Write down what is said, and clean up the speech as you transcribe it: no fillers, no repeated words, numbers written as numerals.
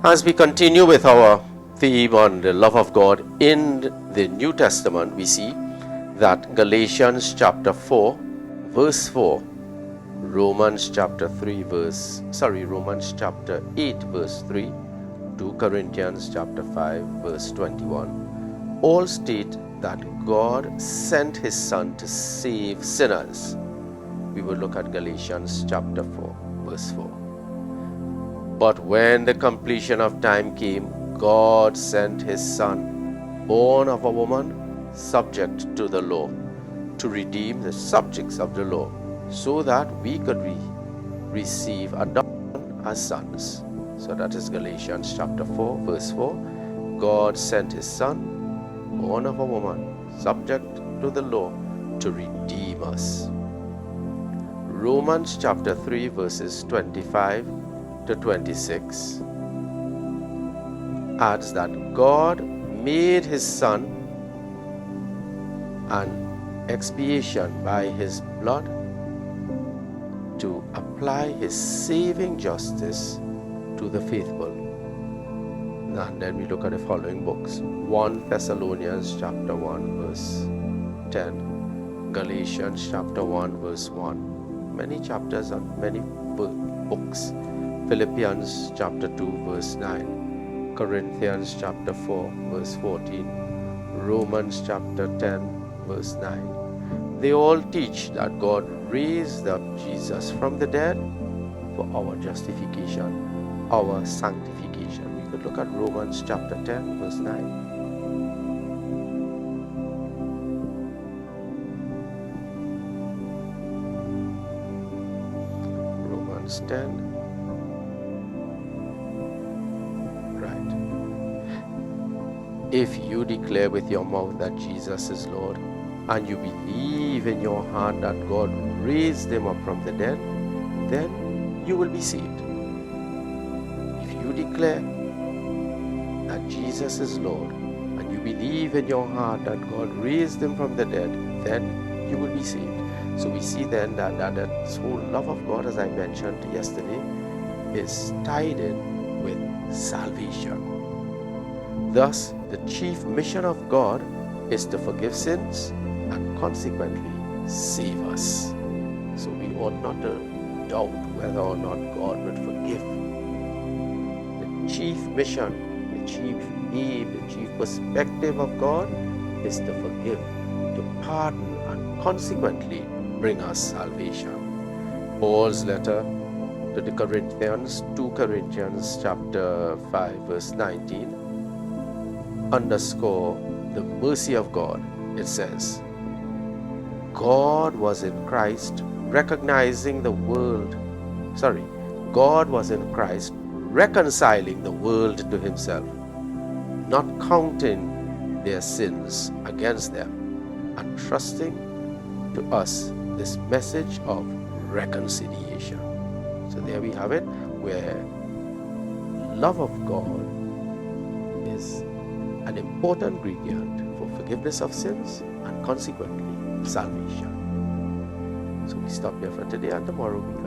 As we continue with our theme on the love of God in the New Testament, we see that Galatians chapter 4, verse 4, Romans chapter 8, verse 3, 2 Corinthians chapter 5, verse 21, all state that God sent His Son to save sinners. We will look at Galatians chapter 4, verse 4. But when the completion of time came, God sent His Son, born of a woman, subject to the law, to redeem the subjects of the law, so that we could receive adoption as sons. So that is Galatians chapter 4, verse 4. God sent His Son, born of a woman, subject to the law, to redeem us. Romans chapter 3, verses 25 to 26 adds that God made His Son an expiation by His blood to apply His saving justice to the faithful. And then we look at the following books: 1 Thessalonians chapter 1 verse 10, Galatians chapter 1 verse 1, many chapters and many books, Philippians chapter 2 verse 9, Corinthians chapter 4 verse 14, Romans chapter 10 verse 9. They all teach that God raised up Jesus from the dead for our justification, our sanctification. We could look at Romans chapter 10 verse 9. Romans 10. If you declare with your mouth that Jesus is Lord, and you believe in your heart that God raised Him up from the dead, then you will be saved. If you declare that Jesus is Lord, and you believe in your heart that God raised Him from the dead, then you will be saved. So we see then that this whole love of God, as I mentioned yesterday, is tied in with salvation. Thus, the chief mission of God is to forgive sins and consequently save us. So we ought not to doubt whether or not God would forgive. The chief mission, the chief aim, the chief perspective of God is to forgive, to pardon, and consequently bring us salvation. Paul's letter to the Corinthians, 2 Corinthians chapter 5 verse 19, underscore the mercy of God. It says, God was in Christ reconciling the world to Himself, not counting their sins against them, and trusting to us this message of reconciliation. So there we have it, where love of God is an important ingredient for forgiveness of sins and consequently salvation. So we stop here for today, and tomorrow we